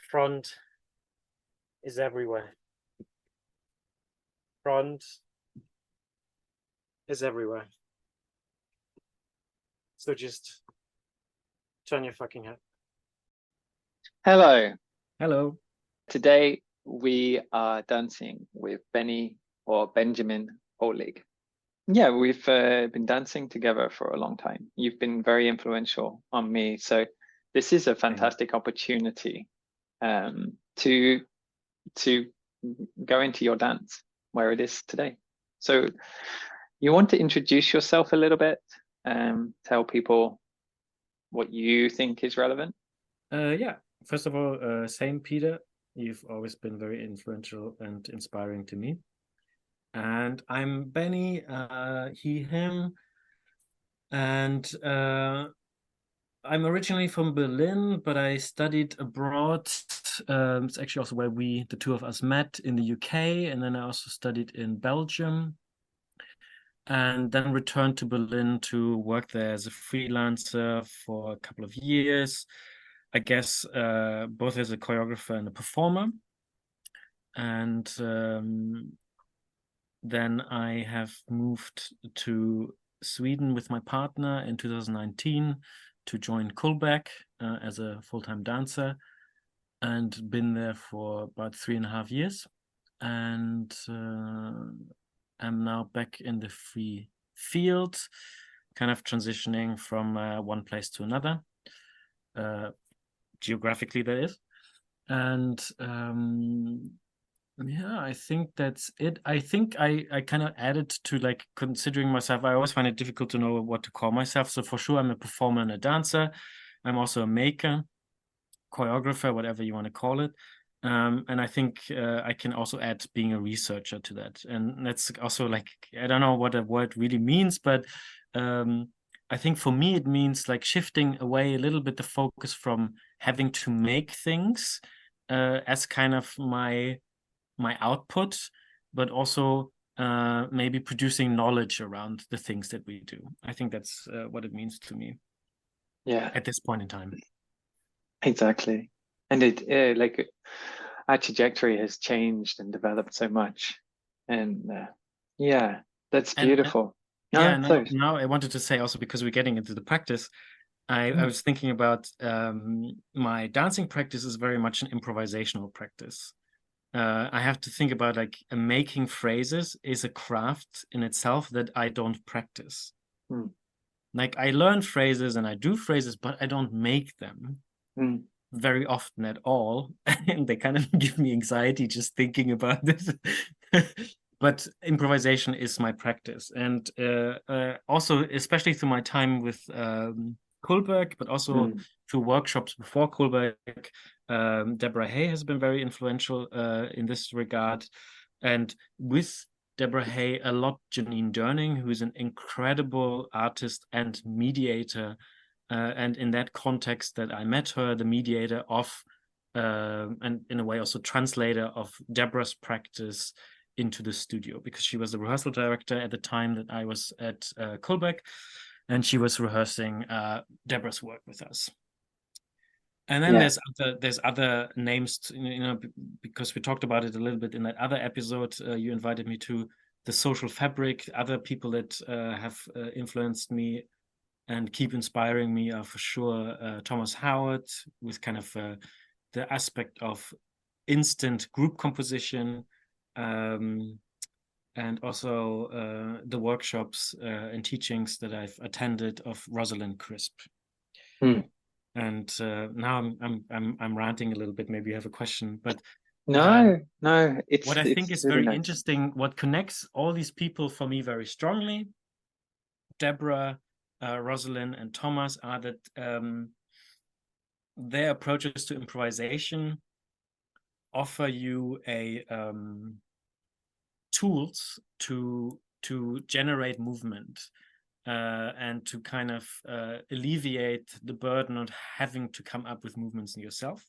front is everywhere. Front is everywhere. So just turn your fucking head. Hello. Hello. Today we are dancing with Benjamin Pohlig. Yeah, we've been dancing together for a long time. You've been very influential on me. So this is a fantastic opportunity to go into your dance where it is today. So you want to introduce yourself a little bit, tell people what you think is relevant? Yeah, first of all, same Peter. You've always been very influential and inspiring to me. And I'm Benny, he, him. And I'm originally from Berlin, but I studied abroad. It's actually also where the two of us met, in the UK. And then I also studied in Belgium. And then returned to Berlin to work there as a freelancer for a couple of years. I guess both as a choreographer and a performer. And then I have moved to Sweden with my partner in 2019 to join Kullback as a full-time dancer, and been there for about 3.5 years. And I'm now back in the free field, kind of transitioning from one place to another, geographically that is. And yeah, I think that's it. I think I kind of added to, like, considering myself, I always find it difficult to know what to call myself. So for sure, I'm a performer and a dancer. I'm also a maker, choreographer, whatever you want to call it. And I think I can also add being a researcher to that. And that's also, like, I don't know what a word really means, but I think for me, it means like shifting away a little bit the focus from having to make things as kind of my output, but also maybe producing knowledge around the things that we do. I think that's what it means to me. Yeah, at this point in time. Exactly. And it like our trajectory has changed and developed so much. And yeah, that's beautiful. Now I wanted to say also, because we're getting into the practice, I was thinking about my dancing practice is very much an improvisational practice. I have to think about, like, making phrases is a craft in itself that I don't practice. Like, I learn phrases and I do phrases, but I don't make them very often at all. And they kind of give me anxiety just thinking about this. But improvisation is my practice. And also, especially through my time with Kullback, but also through workshops before Kullback, Deborah Hay has been very influential in this regard. And with Deborah Hay, a lot Janine Durning, who's an incredible artist and mediator. And in that context that I met her, the mediator of, and in a way also translator of Deborah's practice into the studio, because she was the rehearsal director at the time that I was at Kullback, and she was rehearsing Deborah's work with us. And then there's other names, because we talked about it a little bit in that other episode you invited me to, the social fabric. Other people that have influenced me and keep inspiring me are for sure Thomas Howard, with kind of the aspect of instant group composition, and also the workshops and teachings that I've attended of Rosalind Crisp. And now I'm ranting a little bit. Maybe you have a question, but no, it's what I think is really very nice. Interesting. What connects all these people for me very strongly, Deborah, Rosalind, and Thomas, are that their approaches to improvisation offer you a tools to generate movement and to kind of alleviate the burden of having to come up with movements in yourself.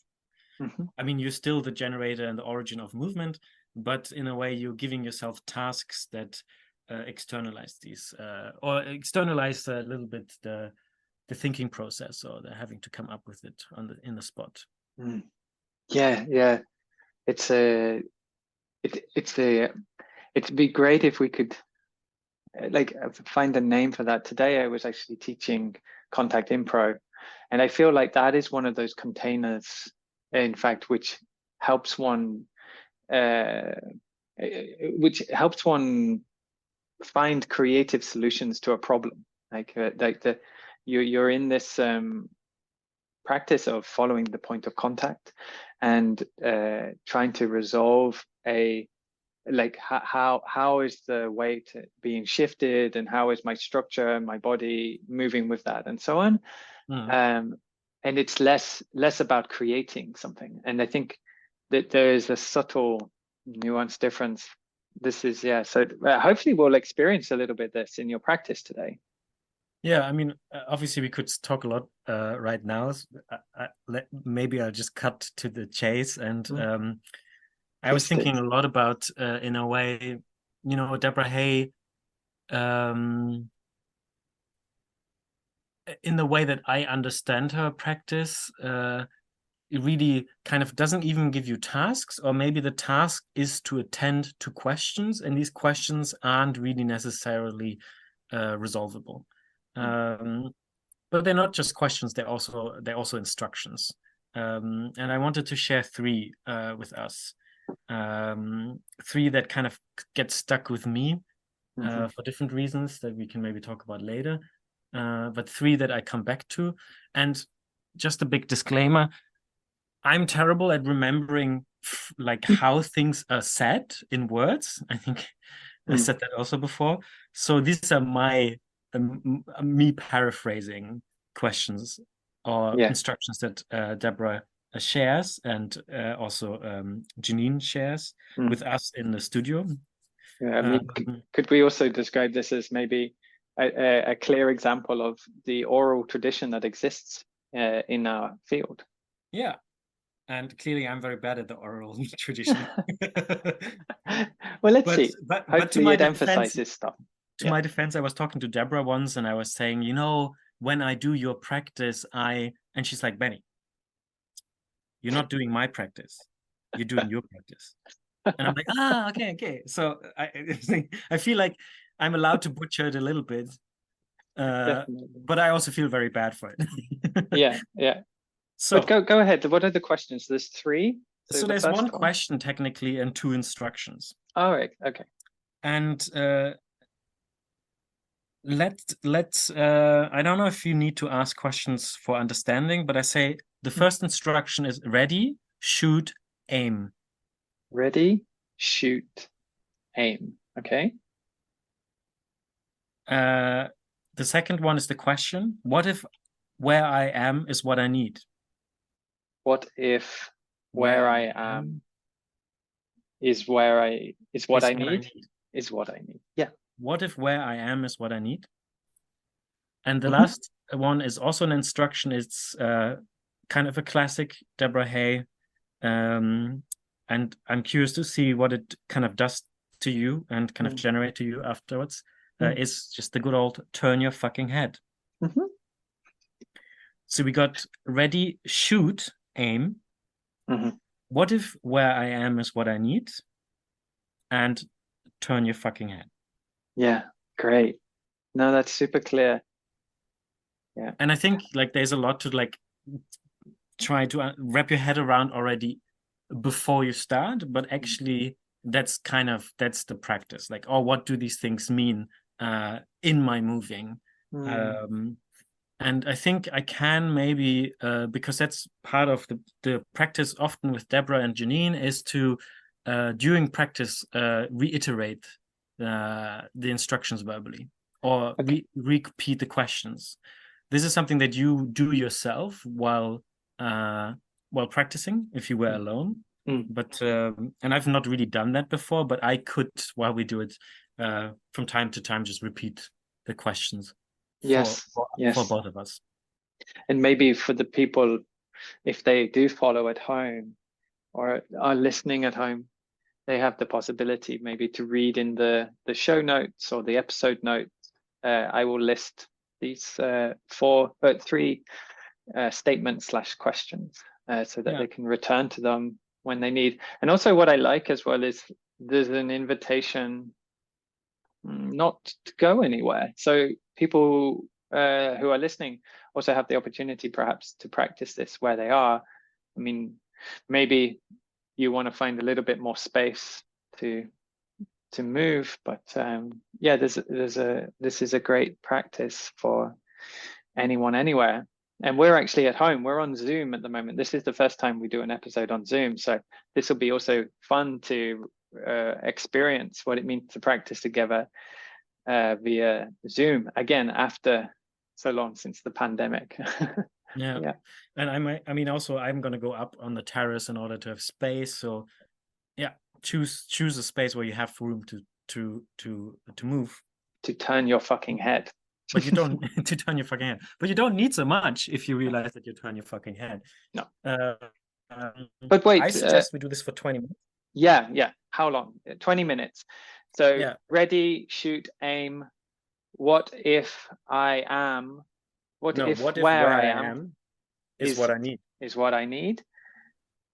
I mean, you're still the generator and the origin of movement, but in a way you're giving yourself tasks that externalize these, or externalize a little bit the thinking process, or the having to come up with it in the spot. Yeah. It'd be great if we could like find a name for that. Today I was actually teaching contact impro, and I feel like that is one of those containers, in fact, helps one uh, which helps one find creative solutions to a problem. You're in this practice of following the point of contact and trying to resolve how is the weight being shifted, and how is my structure and my body moving with that, and so on. And it's less about creating something. And I think that there is a subtle nuanced difference. This is so hopefully we'll experience a little bit this in your practice today. Yeah, I mean, obviously we could talk a lot right now. Maybe I'll just cut to the chase. And I was thinking a lot about, in a way, Deborah Hay, in the way that I understand her practice, it really kind of doesn't even give you tasks, or maybe the task is to attend to questions, and these questions aren't really necessarily resolvable. But they're not just questions; they're also instructions. And I wanted to share three with us. Three that kind of get stuck with me for different reasons that we can maybe talk about later. But three that I come back to. And just a big disclaimer: I'm terrible at remembering like how things are said in words. I think I said that also before. So these are me paraphrasing questions or instructions that Deborah shares, and also Janine shares with us in the studio. I mean, could we also describe this as maybe a clear example of the oral tradition that exists in our field? Yeah. And clearly, I'm very bad at the oral tradition. Well, let's see. But hopefully it emphasizes stuff. To my defense, I was talking to Deborah once, and I was saying, when I do your practice, and she's like, Benny, you're not doing my practice. You're doing your practice. And I'm like, okay. So I feel like I'm allowed to butcher it a little bit. But I also feel very bad for it. Yeah. So but go ahead. What are the questions? There's three. So there's one question technically and two instructions. All right. Okay. And let's I don't know if you need to ask questions for understanding, but I say the first instruction is ready, shoot, aim. Ready, shoot, aim. Okay. The second one is the question: what if where I am is what I need? What if where I am is what I need? Is what I need. Yeah. What if where I am is what I need? And the last one is also an instruction. It's kind of a classic Deborah Hay. And I'm curious to see what it kind of does to you and kind of generate to you afterwards. Is just the good old turn your fucking head. So we got ready, shoot, aim. What if where I am is what I need? And turn your fucking head. Yeah, great. No, that's super clear. Yeah. And I think like there's a lot to like try to wrap your head around already before you start, but actually that's the practice. Like, what do these things mean in my moving? And I think I can maybe, because that's part of the practice often with Deborah and Janine, is to, during practice, reiterate the instructions verbally, or repeat the questions. This is something that you do yourself while practicing if you were alone. But and I've not really done that before, but I could, while we do it, from time to time, just repeat the questions. For both of us. And maybe for the people, if they do follow at home or are listening at home, they have the possibility maybe to read in the show notes or the episode notes. I will list these three statements / questions so that they can return to them when they need. And also what I like as well is there's an invitation not to go anywhere. So people who are listening also have the opportunity perhaps to practice this where they are. I mean, maybe you want to find a little bit more space to move, but yeah, this is a great practice for anyone anywhere. And we're actually at home. We're on Zoom at the moment. This is the first time we do an episode on Zoom, so this will be also fun to experience what it means to practice together via Zoom again after so long since the pandemic. Yeah. And I mean also I'm gonna go up on the terrace in order to have space. So yeah, choose a space where you have room to move. To turn your fucking head. But you don't to turn your fucking head. But you don't need so much if you realize that you turn your fucking head. No. But wait, I suggest we do this for 20 minutes. Yeah. How long? 20 minutes. So yeah. Ready, shoot, aim. What if I am? What if where I am is what I need? Is what I need.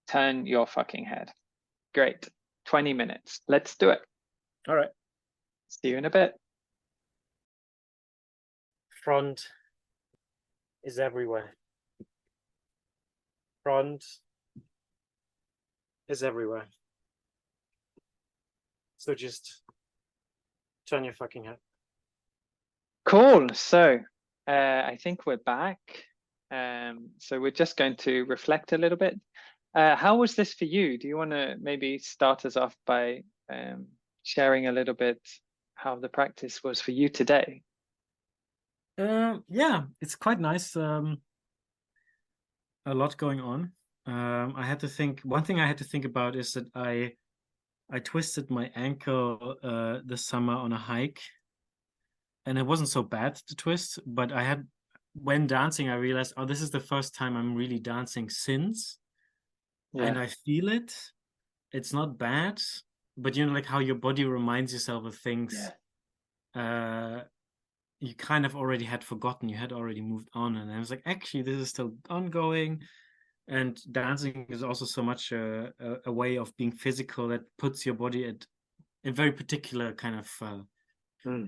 Turn your fucking head. Great. 20 minutes. Let's do it. All right. See you in a bit. Front is everywhere. Front is everywhere. So just turn your fucking head. Cool. So I think we're back. So we're just going to reflect a little bit. How was this for you? Do you want to maybe start us off by sharing a little bit how the practice was for you today? Yeah, it's quite nice. A lot going on. I had to think. One thing I had to think about is that I twisted my ankle this summer on a hike, and it wasn't so bad to twist. But when dancing, I realized, oh, this is the first time I'm really dancing since, and I feel it. It's not bad, but you know, like how your body reminds yourself of things. You kind of already had forgotten, you had already moved on, and I was like, actually this is still ongoing. And dancing is also so much a way of being physical that puts your body at a very particular kind of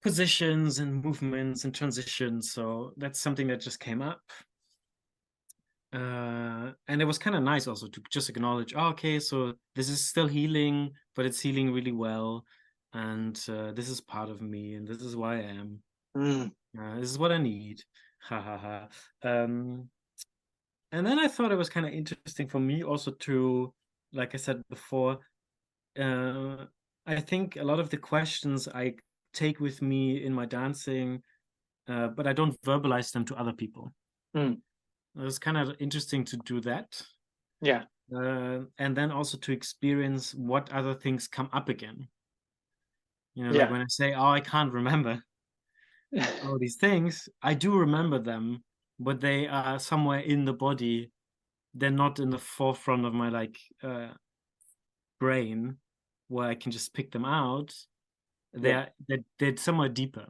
positions and movements and transitions. So that's something that just came up, and it was kind of nice also to just acknowledge, oh, okay, so this is still healing, but it's healing really well. And this is part of me, and this is why I am. This is what I need. Ha ha ha. And then I thought it was kind of interesting for me also to, like I said before, I think a lot of the questions I take with me in my dancing, but I don't verbalize them to other people. It was kind of interesting to do that. Yeah. And then also to experience what other things come up again. You know, like when I say, oh, I can't remember all these things, I do remember them, but they are somewhere in the body. They're not in the forefront of my brain where I can just pick them out. They're somewhere deeper.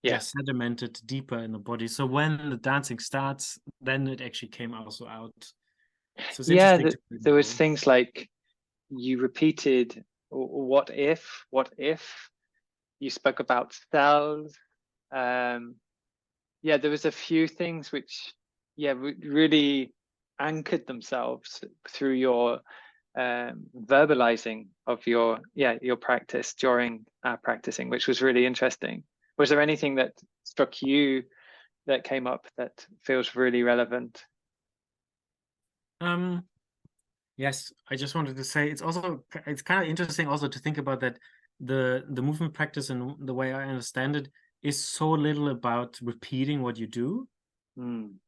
They're sedimented deeper in the body. So when the dancing starts, then it actually came also out. So it's interesting. There was things like you repeated what if you spoke about cells. There was a few things which really anchored themselves through your verbalizing of your practice during practicing, which was really interesting. Was there anything that struck you that came up that feels really relevant? Yes, I just wanted to say it's kind of interesting also to think about that the movement practice, and the way I understand it, is so little about repeating what you do.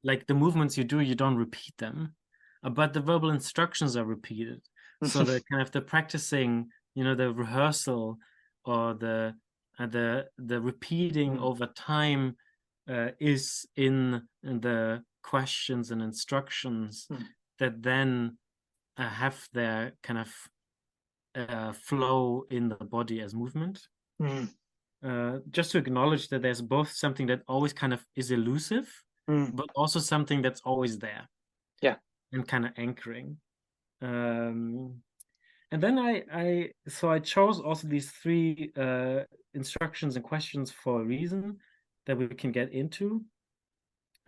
Like the movements you do, you don't repeat them, but the verbal instructions are repeated. So the kind of the practicing, you know, the rehearsal or the repeating over time is in the questions and instructions that then have their kind of flow in the body as movement. Just to acknowledge that there's both something that always kind of is elusive, but also something that's always there. and kind of anchoring. And then I chose also these three instructions and questions for a reason that we can get into.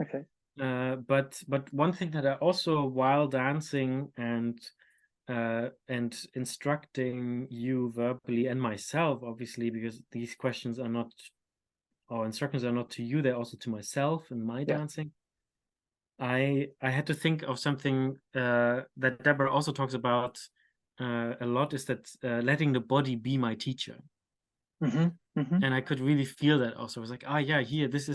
Okay. But one thing that I also, while dancing and instructing you verbally and myself, obviously, because these questions are not, or instructions are not to you, they're also to myself and my Yeah. dancing. I had to think of something that Deborah also talks about a lot, is that letting the body be my teacher. And I could really feel that also. I was like, yeah, here, this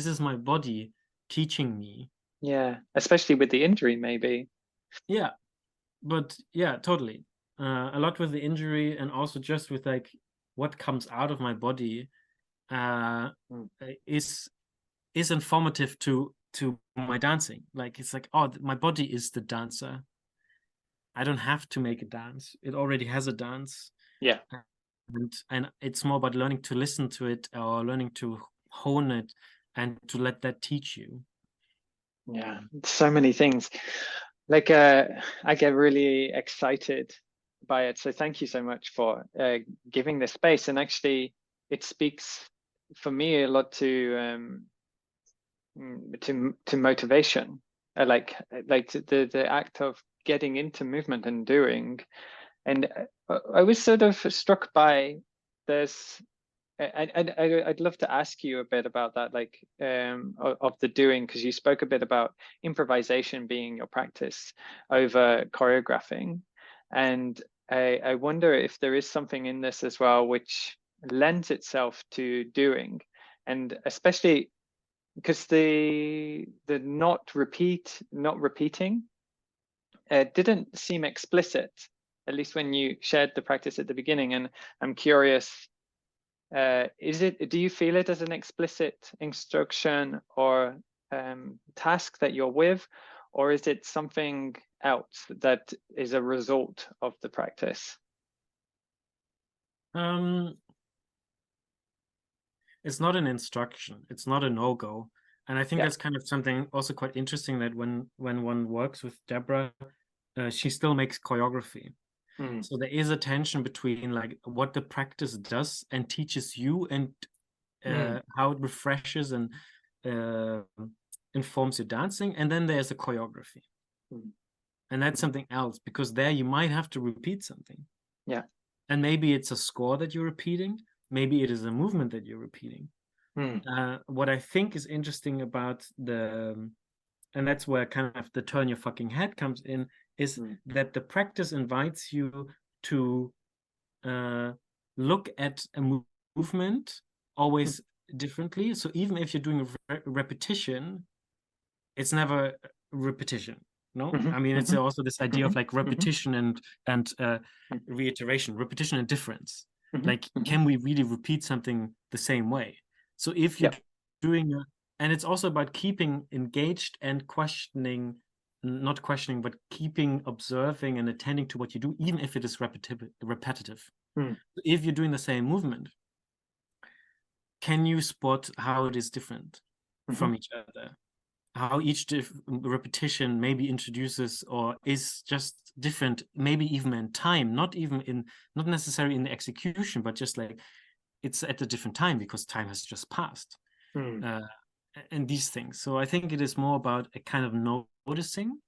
is my body teaching me. Yeah, especially with the injury, maybe. Yeah, but yeah, totally. A lot with the injury, and also just with like what comes out of my body is informative to my dancing. Like, it's like, oh, my body is the dancer. I don't have to make a dance. It already has a dance. Yeah. And it's more about learning to listen to it, or learning to hone it, and to let that teach you. Yeah, so many things. Like I get really excited by it. So thank you so much for giving this space. And actually, it speaks for me a lot to motivation. Like the act of getting into movement and doing. And I was sort of struck by this. I'd love to ask you a bit about that, like of the doing, because you spoke a bit about improvisation being your practice over choreographing, and I wonder if there is something in this as well which lends itself to doing, and especially because the not repeating didn't seem explicit, at least when you shared the practice at the beginning, and I'm curious. Do you feel it as an explicit instruction or task that you're with, or is it something else that is a result of the practice? It's not an instruction. It's not a no-go. And I think Yeah. that's kind of something also quite interesting, that when one works with Deborah, she still makes choreography. So there is a tension between like what the practice does and teaches you, and how it refreshes and informs your dancing, and then there's a choreography. And that's something else, because there you might have to repeat something. Yeah. And maybe it's a score that you're repeating, maybe it is a movement that you're repeating. What I think is interesting about and that's where kind of the turn your fucking head comes in, is that the practice invites you to look at a movement always differently. So even if you're doing a repetition, it's never repetition. No, I mean, it's also this idea of like repetition and reiteration, repetition and difference. Like, can we really repeat something the same way? So if you're doing and it's also about keeping engaged and questioning, not questioning, but keeping observing and attending to what you do, even if it is repetitive. If you're doing the same movement, can you spot how it is different from each other? How each repetition maybe introduces or is just different, maybe even in time, not necessarily in the execution, but just like it's at a different time because time has just passed. And these things. So I think it is more about a kind of noticing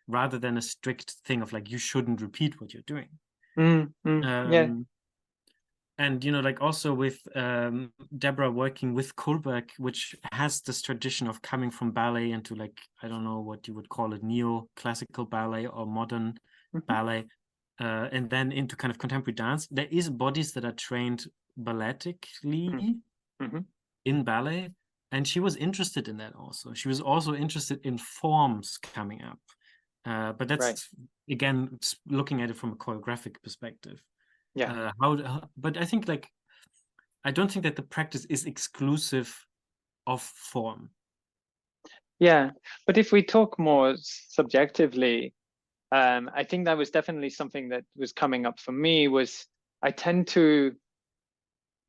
rather than a strict thing of like, you shouldn't repeat what you're doing. Yeah. And, you know, like also with Deborah working with Kohlberg, which has this tradition of coming from ballet into like, I don't know what you would call it, neo-classical ballet or modern ballet, and then into kind of contemporary dance. There is bodies that are trained balletically in ballet. And she was interested in that also. She was also interested in forms coming up. But that's, again, looking at it from a choreographic perspective. Yeah. But I think like, I don't think that the practice is exclusive of form. Yeah. But if we talk more subjectively, I think that was definitely something that was coming up for me. Was I tend to,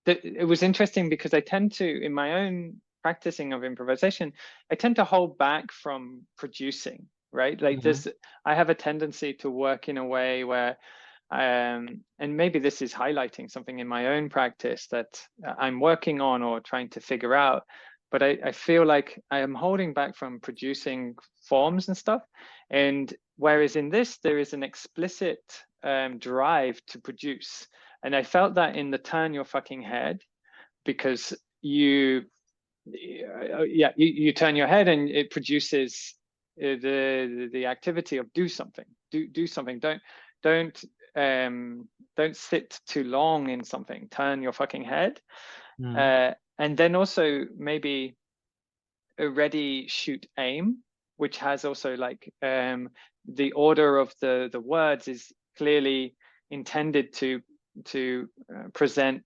it was interesting because I tend to, in my own practicing of improvisation, I tend to hold back from producing. right? Like I have a tendency to work in a way where, and maybe this is highlighting something in my own practice that I'm working on or trying to figure out, but I feel like I am holding back from producing forms and stuff. And whereas in this, there is an explicit drive to produce. And I felt that in the turn your fucking head, because you turn your head and it produces the activity of do something, do something. Don't sit too long in something. Turn your fucking head. And then also maybe a ready, shoot, aim, which has also like the order of the words is clearly intended to present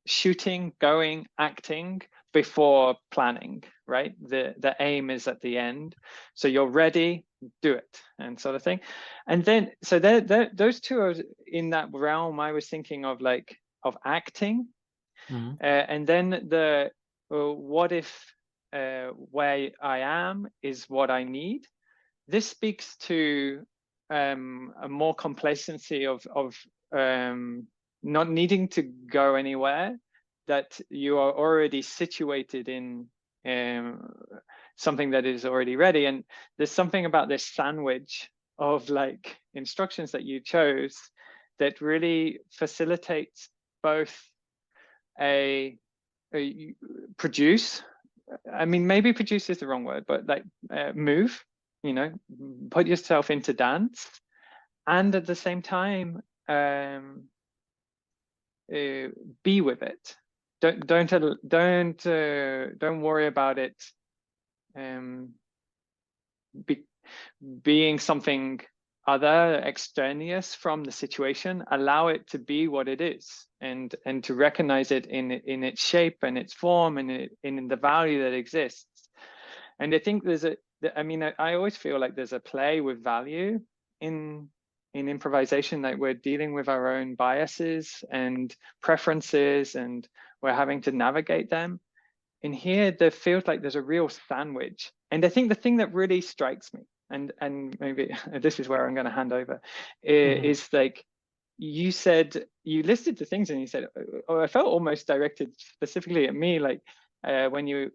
shooting, going, acting before planning, right? The aim is at the end. So you're ready, do it, and sort of thing. And then, so those two are in that realm I was thinking of, like, of acting. And then the what if where I am is what I need. This speaks to a more complacency of not needing to go anywhere, that you are already situated in something that is already ready. And there's something about this sandwich of like instructions that you chose that really facilitates both a produce. I mean, maybe produce is the wrong word, but like move, you know, put yourself into dance, and at the same time be with it. Don't worry about it being something other, extraneous from the situation. Allow it to be what it is, and to recognize it in its shape and its form and in the value that exists. And I think I always feel like there's a play with value in improvisation, that we're dealing with our own biases and preferences, and we're having to navigate them. In here, there feels like there's a real sandwich. And I think the thing that really strikes me, and maybe this is where I'm going to hand over, is like, you said, you listed the things and you said, oh, I felt almost directed specifically at me, like when you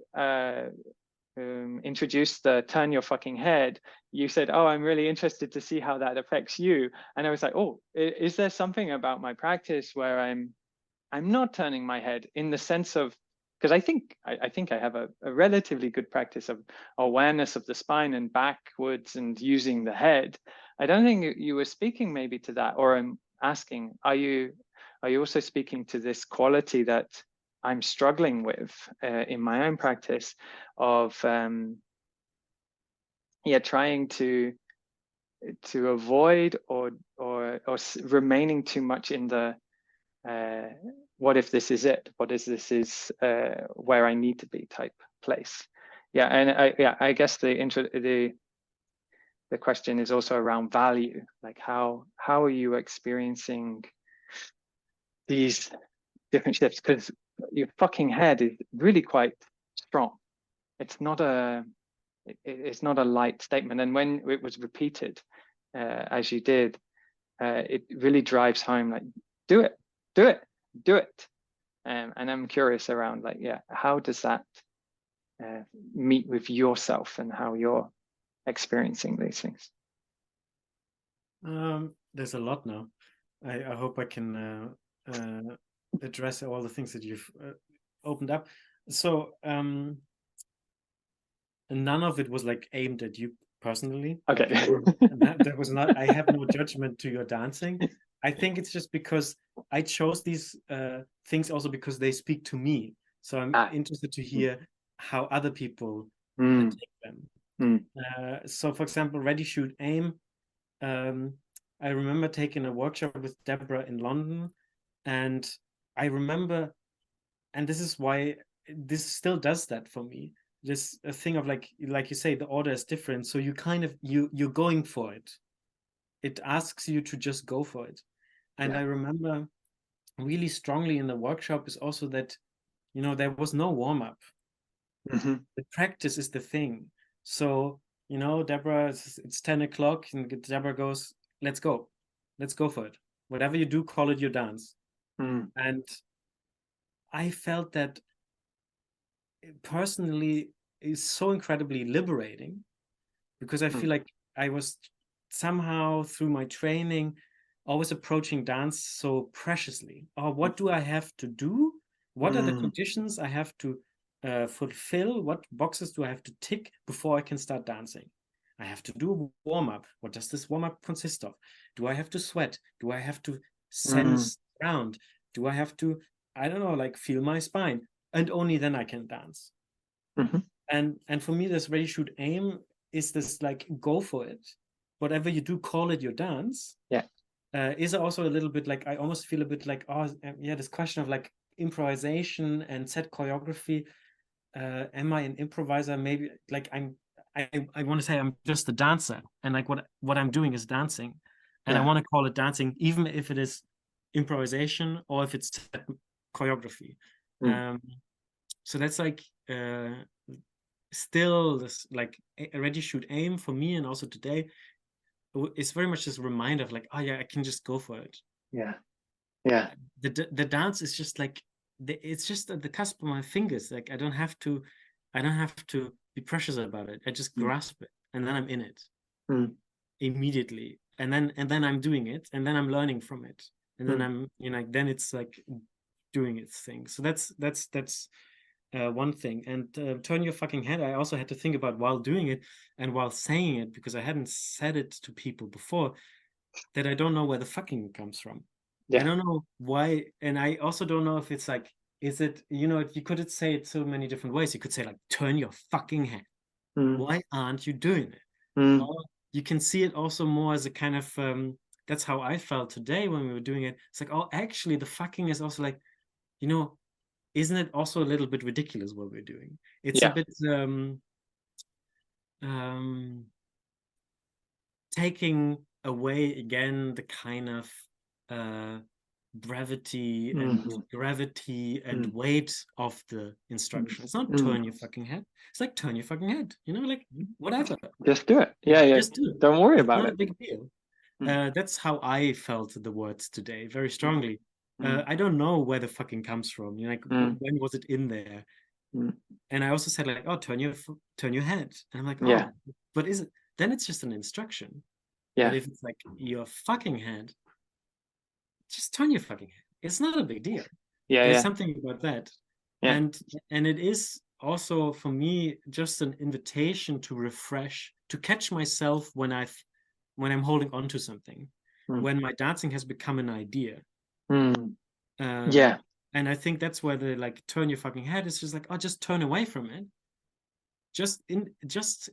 introduced the turn your fucking head, you said, oh, I'm really interested to see how that affects you. And I was like, oh, is there something about my practice where I'm not turning my head, in the sense of, because I think I have a relatively good practice of awareness of the spine and backwards and using the head. I don't think you were speaking maybe to that, or I'm asking, are you also speaking to this quality that I'm struggling with in my own practice of trying to avoid or remaining too much in the what if this is it? What is this is where I need to be type place? Yeah, and I guess the question is also around value. Like how are you experiencing these different shifts? Because your fucking head is really quite strong. It's not a light statement. And when it was repeated, as you did, it really drives home, like, do it. And I'm curious around, like, how does that meet with yourself and how you're experiencing these things? There's a lot now. I hope I can address all the things that you've opened up. So none of it was like aimed at you personally. Okay. that was not. I have no judgment to your dancing. I think it's just because I chose these things also because they speak to me. So I'm interested to hear how other people take them. So, for example, ready, shoot, aim. I remember taking a workshop with Deborah in London, and I remember, and this is why this still does that for me. This thing of like you say, the order is different, so you kind of you're going for it. It asks you to just go for it. And I remember really strongly in the workshop is also that, there was no warm-up. The practice is the thing. So Deborah, it's 10 o'clock, and Deborah goes, let's go for it. Whatever you do, call it your dance. And I felt that personally is so incredibly liberating, because I feel like I was somehow through my training always approaching dance so preciously. Oh, what do I have to do? What are the conditions I have to fulfill? What boxes do I have to tick before I can start dancing? I have to do a warm-up. What does this warm-up consist of? Do I have to sweat? Do I have to sense around? Do I have to, I don't know, like feel my spine? And only then I can dance. And for me, this ready, shoot, aim is this like, go for it. Whatever you do, call it your dance. Yeah. Is also a little bit like, I almost feel a bit like, this question of like improvisation and set choreography. Am I an improviser? Maybe like I want to say I'm just a dancer, and like what I'm doing is dancing, and I want to call it dancing, even if it is improvisation or if it's choreography. So that's like still this like a ready, shoot, aim for me, and also today it's very much this reminder of like, oh yeah, I can just go for it. The dance is just like it's just at the cusp of my fingers. Like I don't have to be precious about it. I just grasp it, and then I'm in it immediately, and then I'm doing it, and then I'm learning from it, and then I'm then it's like doing its thing. So that's one thing. And turn your fucking head, I also had to think about while doing it and while saying it, because I hadn't said it to people before, that I don't know where the fucking comes from. I don't know why, and I also don't know if it's like, is it, you could say it so many different ways. You could say like, turn your fucking head. Why aren't you doing it? Or you can see it also more as a kind of that's how I felt today when we were doing it. It's like, oh, actually the fucking is also like, isn't it also a little bit ridiculous what we're doing? It's a bit taking away again the kind of brevity and gravity and weight of the instruction. It's not turn your fucking head. It's like, turn your fucking head, like whatever. Just do it. Yeah. Just do it. Don't worry It's about not it. a big deal. That's how I felt the words today, very strongly. I don't know where the fucking comes from. Like, when was it in there? And I also said like, oh, turn your head. And I'm like, oh, but is it? Then it's just an instruction. But if it's like your fucking head, just turn your fucking head. It's not a big deal. There's something about that. And it is also for me just an invitation to refresh, to catch myself when I'm holding on to something, when my dancing has become an idea. And I think that's where the like, turn your fucking head is just like, oh, just turn away from it. Just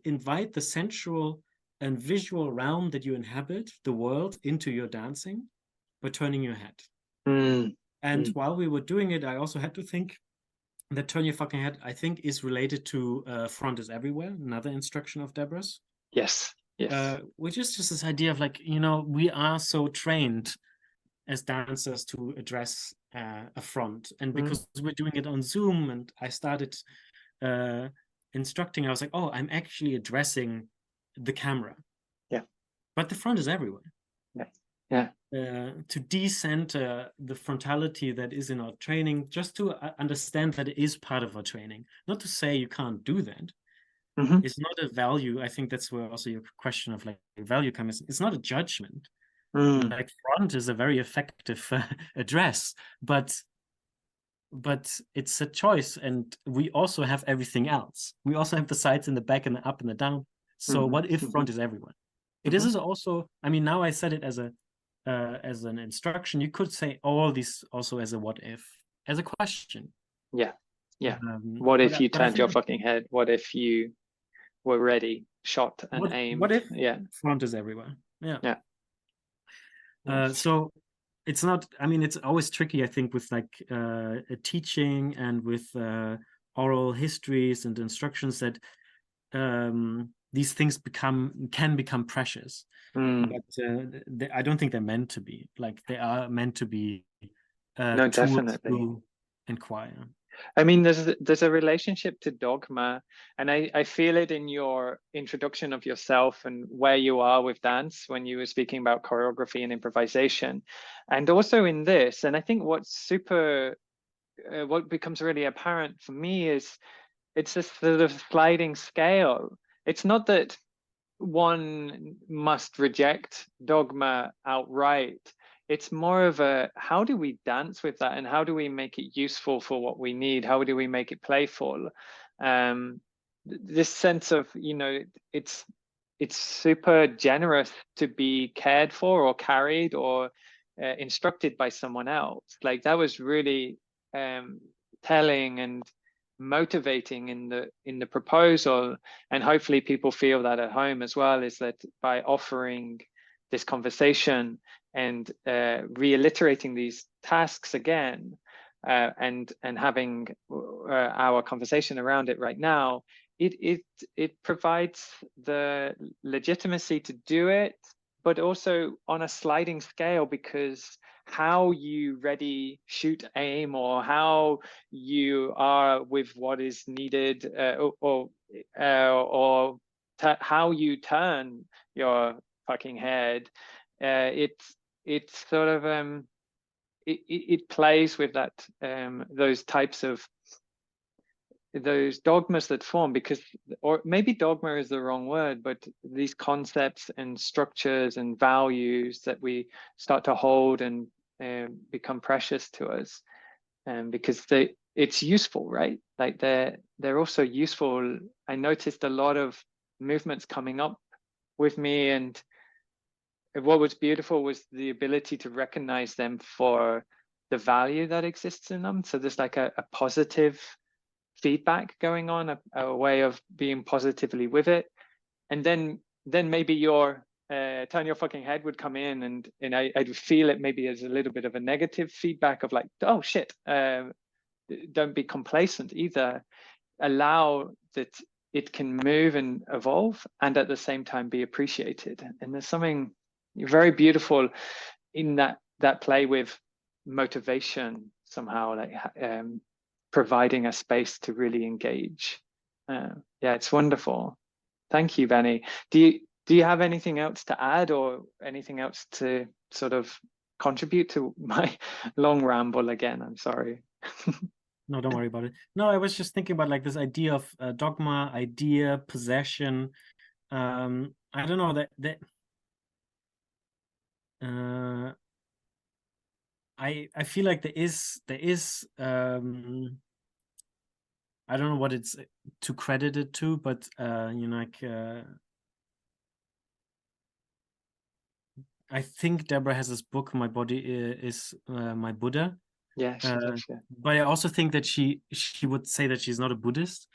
invite the sensual and visual realm that you inhabit, the world, into your dancing by turning your head. And while we were doing it, I also had to think that turn your fucking head, I think, is related to front is everywhere, another instruction of Deborah's. Yes. Which is just this idea of like, we are so trained as dancers to address a front. And because we're doing it on Zoom, and I started instructing, I was like, oh, I'm actually addressing the camera. But the front is everywhere. To decenter the frontality that is in our training, just to understand that it is part of our training. Not to say you can't do that. It's not a value. I think that's where also your question of like value comes. It's not a judgment. Like, front is a very effective address, but it's a choice, and we also have everything else. We also have the sides and the back and the up and the down. So what if front is everywhere? It is also, I mean, now I said it as an instruction. You could say all these also as a what if, as a question. What if you turned your fucking head? What if you were ready, shot and aimed? What if front is everywhere? So it's not, I mean, it's always tricky, I think, with like a teaching and with oral histories and instructions, that these things can become precious. But I don't think they're meant to be. Like, they are meant to be no, tools definitely. to inquire. I mean, there's a relationship to dogma, and I feel it in your introduction of yourself and where you are with dance when you were speaking about choreography and improvisation, and also in this. And I think what becomes really apparent for me is it's this sort of sliding scale. It's not that one must reject dogma outright. It's more of a, how do we dance with that, and how do we make it useful for what we need? How do we make it playful? This sense of, it's super generous to be cared for or carried or instructed by someone else. Like that was really telling and motivating in the proposal, and hopefully people feel that at home as well, is that by offering this conversation and reiterating these tasks again, and having our conversation around it right now, it provides the legitimacy to do it, but also on a sliding scale, because how you ready, shoot, aim, or how you are with what is needed, or how you turn your fucking head, it's sort of it plays with that, those types of those dogmas that form, because, or maybe dogma is the wrong word, but these concepts and structures and values that we start to hold and become precious to us, because it's useful, right? Like they're also useful. I noticed a lot of movements coming up with me, and what was beautiful was the ability to recognize them for the value that exists in them. So there's like a positive feedback going on, a way of being positively with it, and then maybe your turn your fucking head would come in, and I'd feel it maybe as a little bit of a negative feedback of like, oh shit, don't be complacent either. Allow that it can move and evolve, and at the same time be appreciated. And there's something very beautiful in that play with motivation somehow, like providing a space to really engage. Yeah, it's wonderful. Thank you, Benny. Do you have anything else to add, or anything else to sort of contribute to my long ramble again? I'm sorry. No, don't worry about it. No, I was just thinking about like this idea of dogma, idea, possession. I don't know that I feel like there is I don't know what it's to credit it to, but like I think Deborah has this book, My Body is My Buddha. Yeah, she does, yeah. But I also think that she would say that she's not a Buddhist.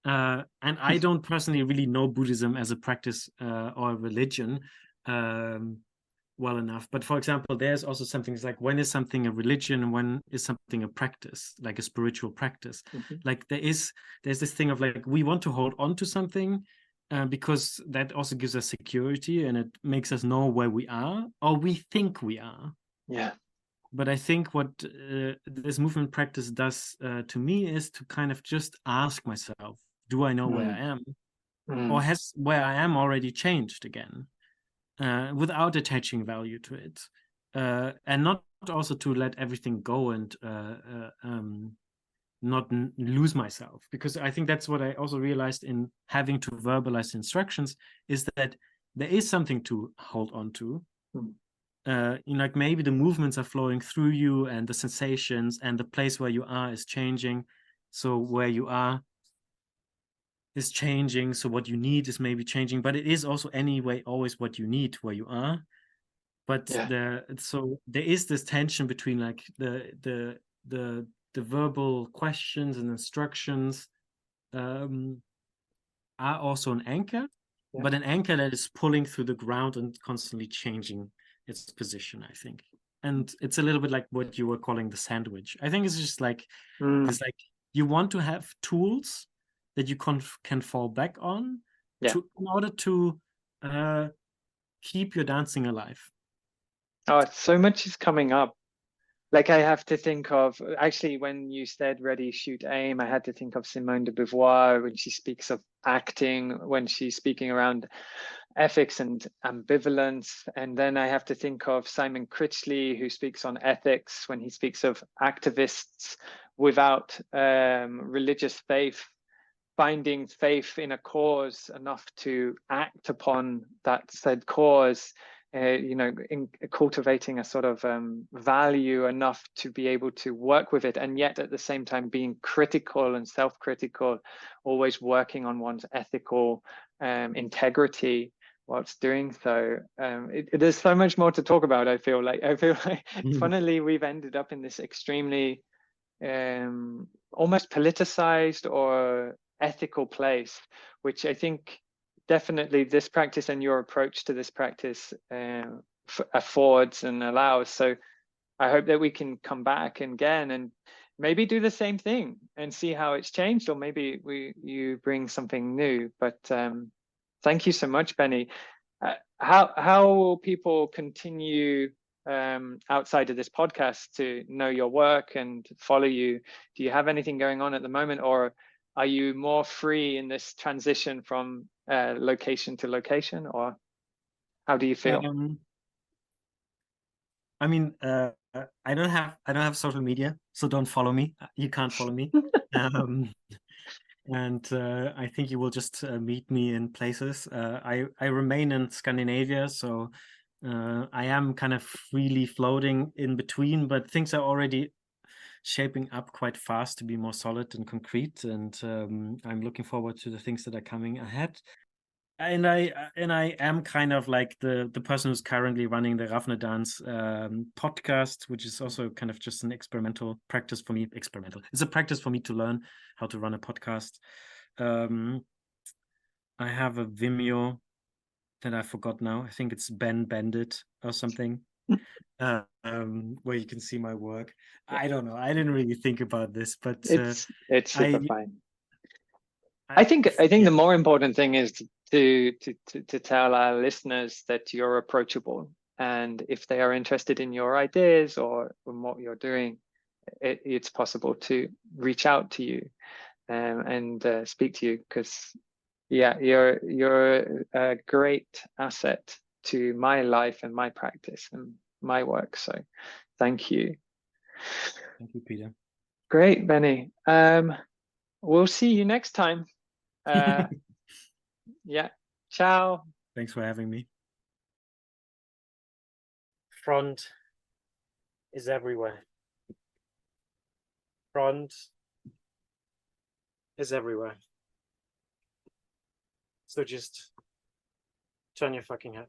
And I don't personally really know Buddhism as a practice or a religion well enough. But for example, there's also something like, when is something a religion and when is something a practice, like a spiritual practice? Like there's this thing of like, we want to hold on to something because that also gives us security, and it makes us know where we are, or we think we are. Yeah. But I think what this movement practice does to me is to kind of just ask myself, do I know where I am? Or has where I am already changed again? Without attaching value to it. And not also to let everything go and not lose myself. Because I think that's what I also realized in having to verbalize instructions, is that there is something to hold on to. Like maybe the movements are flowing through you, and the sensations, and the place where you are is changing. So where you are is changing, so what you need is maybe changing, but it is also anyway always what you need where you are. But so there is this tension between like the verbal questions and instructions are also an anchor, but an anchor that is pulling through the ground and constantly changing its position, I think. And it's a little bit like what you were calling the sandwich. I think it's just like it's like you want to have tools that you can fall back on in order to keep your dancing alive. Oh, so much is coming up. like I have to think of, actually, when you said ready, shoot, aim, I had to think of Simone de Beauvoir when she speaks of acting, when she's speaking around ethics and ambivalence. And then I have to think of Simon Critchley, who speaks on ethics when he speaks of activists without religious faith, finding faith in a cause enough to act upon that said cause, you know, in cultivating a sort of value enough to be able to work with it, and yet at the same time being critical and self-critical, always working on one's ethical integrity whilst doing so. There's so much more to talk about. I feel like funnily we've ended up in this extremely almost politicized or ethical place, which I think definitely this practice and your approach to this practice affords and allows. So I hope that we can come back again and maybe do the same thing and see how it's changed, or maybe you bring something new. But thank you so much, Benny. How will people continue outside of this podcast to know your work and follow you? Do you have anything going on at the moment, or are you more free in this transition from location to location, or how do you feel? I mean, I don't have social media, so don't follow me. You can't follow me. And I think you will just meet me in places. I remain in Scandinavia, so I am kind of freely floating in between, but things are already shaping up quite fast to be more solid and concrete, and I'm looking forward to the things that are coming ahead. And I am kind of like the person who's currently running the Ravne Dance podcast, which is also kind of just an experimental practice for me. It's a practice for me to learn how to run a podcast. I have a Vimeo that I forgot now. I think it's Ben Bandit or something. Where you can see my work. I don't know. I didn't really think about this, but it's super fine. I think the more important thing is to tell our listeners that you're approachable, and if they are interested in your ideas or in what you're doing, it's possible to reach out to you and speak to you, because yeah, you're a great asset to my life and my practice and my work. So thank you. Thank you, Peter. Great, Benny. We'll see you next time. Yeah, ciao. Thanks for having me. Front is everywhere. Front is everywhere. So just turn your fucking head.